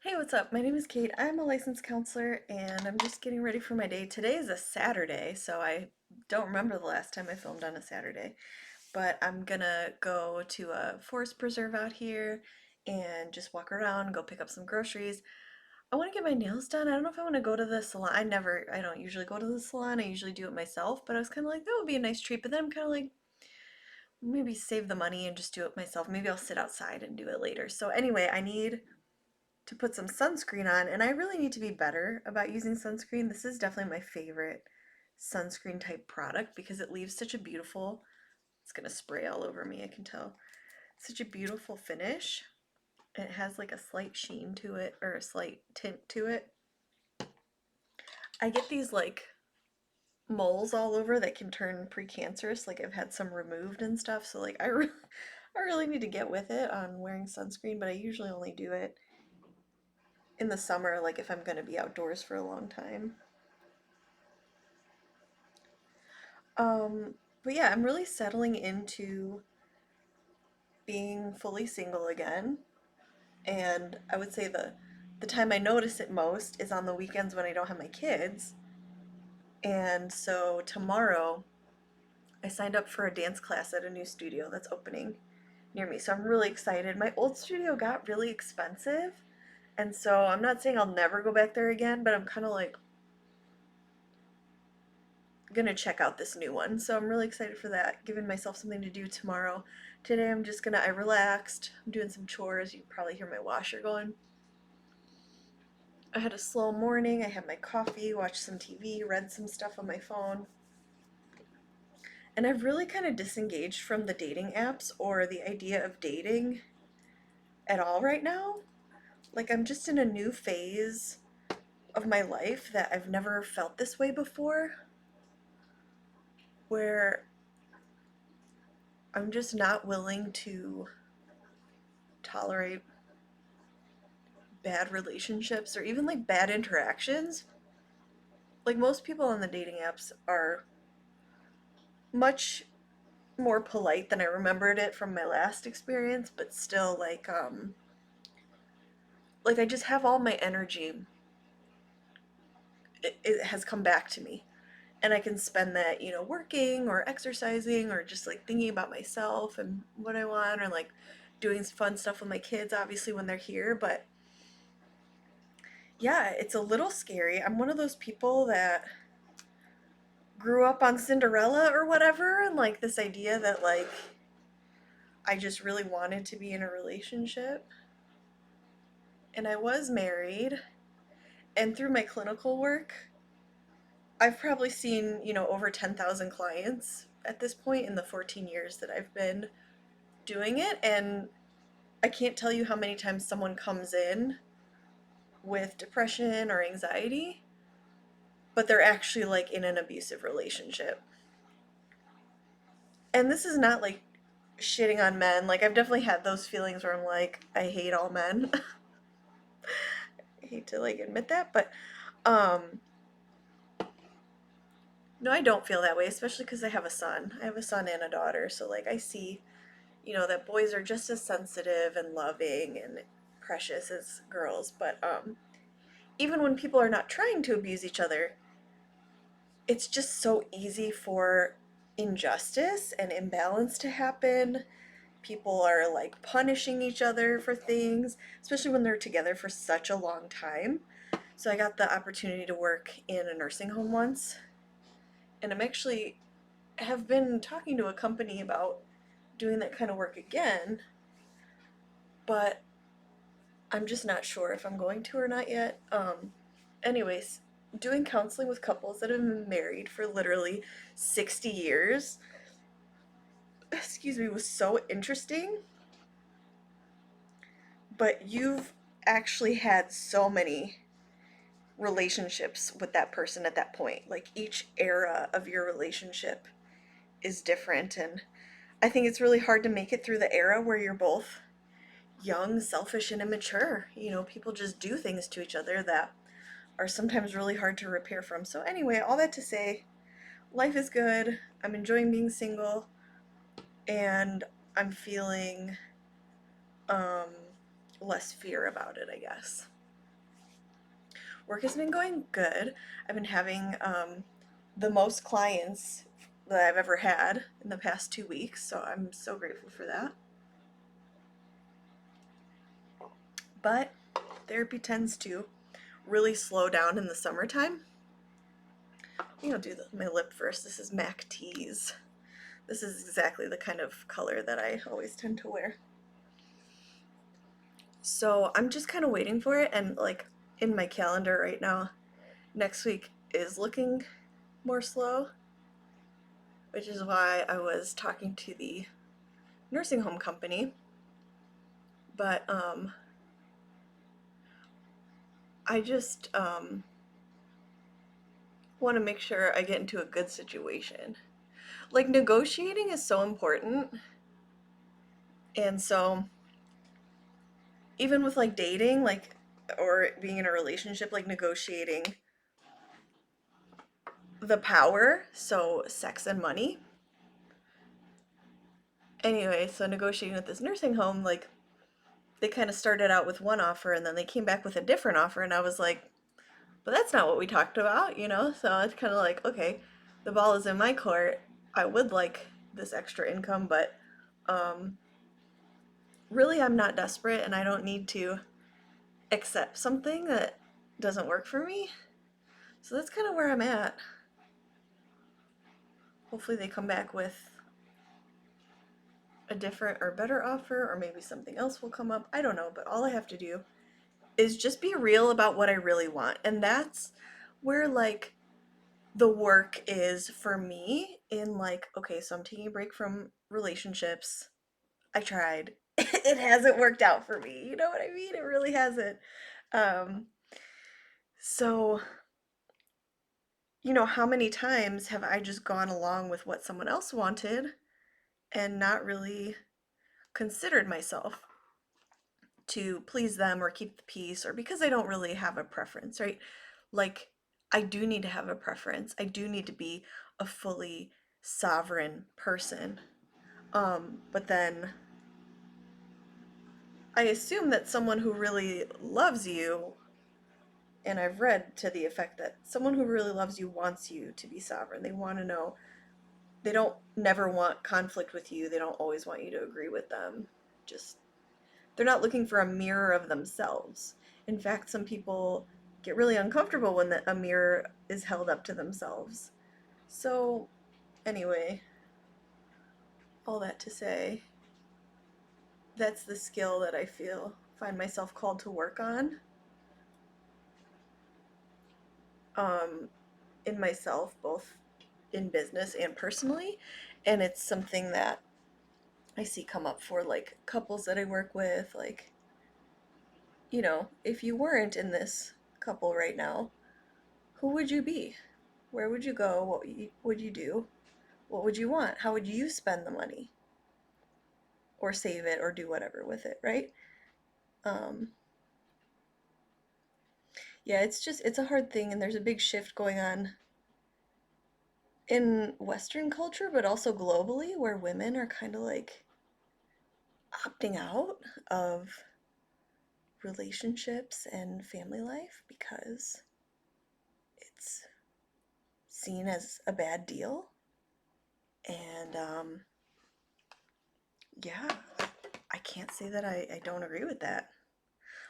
Hey, what's up? My name is Kate. I'm a licensed counselor and I'm just getting ready for my day. Today is a Saturday, so I don't remember the last time I filmed on a Saturday, but I'm gonna go to a forest preserve out here and just walk around, go pick up some groceries. I want to get my nails done. I don't know if I want to go to the salon. I don't usually go to the salon. I usually do it myself, but I was kind of like, that would be a nice treat. But then I'm kind of like, maybe save the money and just do it myself. Maybe I'll sit outside and do it later. So anyway, I need to put some sunscreen on, and I really need to be better about using sunscreen. This is definitely my favorite sunscreen type product because it leaves such a beautiful, it's gonna spray all over me, I can tell, such a beautiful finish. It has like a slight sheen to it or a slight tint to it. I get these like moles all over that can turn precancerous, like I've had some removed and stuff, so like I really need to get with it on wearing sunscreen, but I usually only do it in the summer, like if I'm going to be outdoors for a long time. Um, but yeah, I'm really settling into being fully single again. And I would say the time I notice it most is on the weekends when I don't have my kids. And so tomorrow I signed up for a dance class at a new studio that's opening near me. So I'm really excited. My old studio got really expensive. And so I'm not saying I'll never go back there again, but I'm kind of like gonna check out this new one. So I'm really excited for that, giving myself something to do tomorrow. Today I relaxed. I'm doing some chores. You can probably hear my washer going. I had a slow morning. I had my coffee, watched some TV, read some stuff on my phone. And I've really kind of disengaged from the dating apps or the idea of dating at all right now. Like I'm just in a new phase of my life that I've never felt this way before, where I'm just not willing to tolerate bad relationships or even like bad interactions. Like most people on the dating apps are much more polite than I remembered it from my last experience, but still like I just have all my energy. It has come back to me. And I can spend that, working or exercising or just like thinking about myself and what I want or like doing fun stuff with my kids, obviously, when they're here. But yeah, it's a little scary. I'm one of those people that grew up on Cinderella or whatever, and like this idea that like I just really wanted to be in a relationship. And I was married, and through my clinical work, I've probably seen, over 10,000 clients at this point in the 14 years that I've been doing it. And I can't tell you how many times someone comes in with depression or anxiety, but they're actually like in an abusive relationship. And this is not like shitting on men. Like I've definitely had those feelings where I'm like, I hate all men. I hate to like admit that, but um no, I don't feel that way, especially because I have a son. I have a son and a daughter, so like I see, that boys are just as sensitive and loving and precious as girls, but even when people are not trying to abuse each other, it's just so easy for injustice and imbalance to happen. People are like punishing each other for things, especially when they're together for such a long time. So I got the opportunity to work in a nursing home once, and I'm actually have been talking to a company about doing that kind of work again, but I'm just not sure if I'm going to or not yet. Anyways, doing counseling with couples that have been married for literally 60 years, excuse me, was so interesting. But you've actually had so many relationships with that person at that point. Like each era of your relationship is different. And I think it's really hard to make it through the era where you're both young, selfish, and immature. People just do things to each other that are sometimes really hard to repair from. So, anyway, all that to say, life is good. I'm enjoying being single, and I'm feeling um, less fear about it, I guess. Work has been going good. I've been having the most clients that I've ever had in the past 2 weeks, so I'm so grateful for that. But therapy tends to really slow down in the summertime. I'll do my lip first. This is MAC Tease. This is exactly the kind of color that I always tend to wear. So I'm just kind of waiting for it, and like in my calendar right now, next week is looking more slow, which is why I was talking to the nursing home company. But I just want to make sure I get into a good situation. Like negotiating is so important, and so even with like dating, like or being in a relationship, like negotiating the power, so sex and money. Anyway, so negotiating with this nursing home, like they kind of started out with one offer and then they came back with a different offer, and I was like, but that's not what we talked about. So it's kind of like, okay, the ball is in my court. I would like this extra income, but um, really I'm not desperate and I don't need to accept something that doesn't work for me. So that's kind of where I'm at. Hopefully they come back with a different or better offer, or maybe something else will come up. I don't know, but all I have to do is just be real about what I really want. And that's where like the work is for me in like, okay, so I'm taking a break from relationships. I tried. It hasn't worked out for me. You know what I mean? It really hasn't. Um, so, how many times have I just gone along with what someone else wanted and not really considered myself to please them or keep the peace, or because I don't really have a preference, right? Like, I do need to have a preference. I do need to be a fully sovereign person. But then I assume that someone who really loves you, and I've read to the effect that someone who really loves you wants you to be sovereign. They want to know, they don't never want conflict with you. They don't always want you to agree with them. Just they're not looking for a mirror of themselves. In fact, some people get really uncomfortable when a mirror is held up to themselves. So, anyway, all that to say, that's the skill that I find myself called to work on, um, in myself, both in business and personally. And it's something that I see come up for like couples that I work with. Like, if you weren't in this couple right now, who would you be? Where would you go? What would you do? What would you want? How would you spend the money? Or save it or do whatever with it, right? Um, yeah, it's a hard thing, and there's a big shift going on in Western culture, but also globally, where women are kind of like opting out of relationships and family life because it's seen as a bad deal. And yeah, I can't say that I don't agree with that.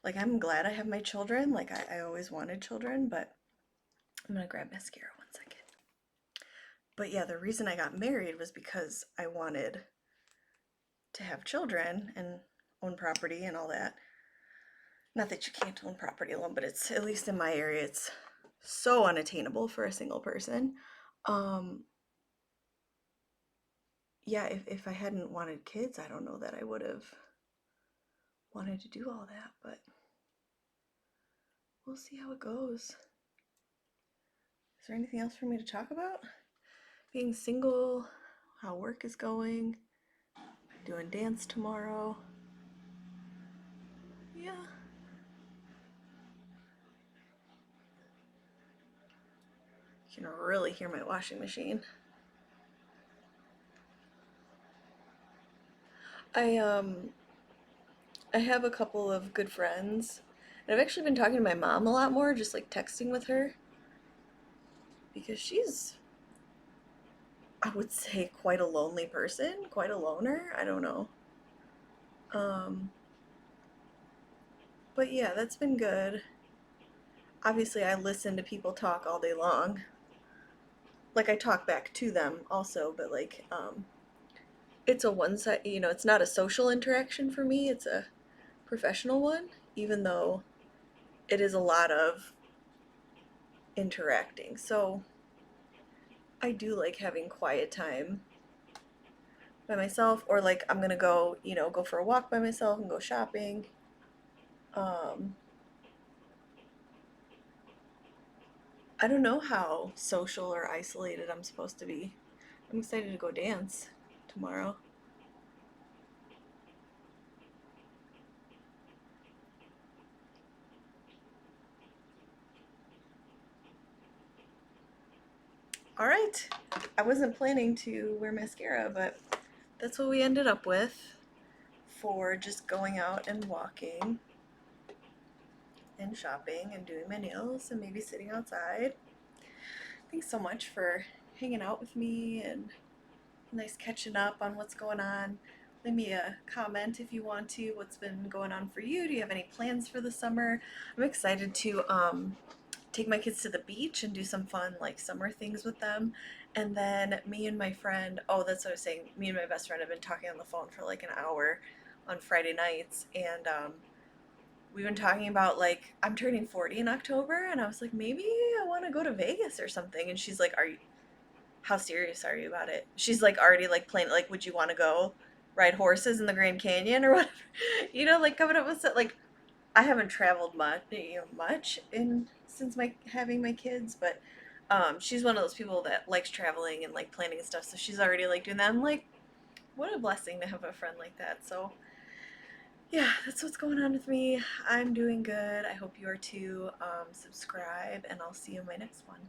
Like, I'm glad I have my children. Like, I always wanted children, but I'm gonna grab mascara 1 second. But yeah, the reason I got married was because I wanted to have children and own property and all that. Not that you can't own property alone, but it's, at least in my area, it's so unattainable for a single person. Um, yeah, if I hadn't wanted kids, I don't know that I would have wanted to do all that, but we'll see how it goes. Is there anything else for me to talk about? Being single, how work is going, doing dance tomorrow. Yeah. You can really hear my washing machine. I I have a couple of good friends And I've actually been talking to my mom a lot more, just like texting with her, because she's, I would say, quite a lonely person, quite a loner. I don't know. Um, but yeah, that's been good. Obviously, I listen to people talk all day long. Like I talk back to them also, but like it's a one side, it's not a social interaction for me, it's a professional one, even though it is a lot of interacting. So I do like having quiet time by myself, or like I'm gonna go, go for a walk by myself and go shopping. Um, I don't know how social or isolated I'm supposed to be. I'm excited to go dance tomorrow. All right. I wasn't planning to wear mascara, but that's what we ended up with for just going out and walking and shopping and doing my nails and maybe sitting outside. Thanks so much for hanging out with me and nice catching up on what's going on. Leave me a comment if you want to. What's been going on for you? Do you have any plans for the summer? I'm excited to take my kids to the beach and do some fun like summer things with them. And then me and my friend, oh, that's what I was saying. Me and my best friend have been talking on the phone for like an hour on Friday nights, and we've been talking about like I'm turning 40 in October, and I was like, maybe I want to go to Vegas or something. And she's like, "Are you? How serious are you about it?" She's like already like planning, like, would you want to go ride horses in the Grand Canyon or whatever? Like coming up with like I haven't traveled much, much in since my having my kids, but she's one of those people that likes traveling and like planning and stuff. So she's already like doing that. I'm like, what a blessing to have a friend like that. So yeah, that's what's going on with me. I'm doing good. I hope you are too. Subscribe, and I'll see you in my next one.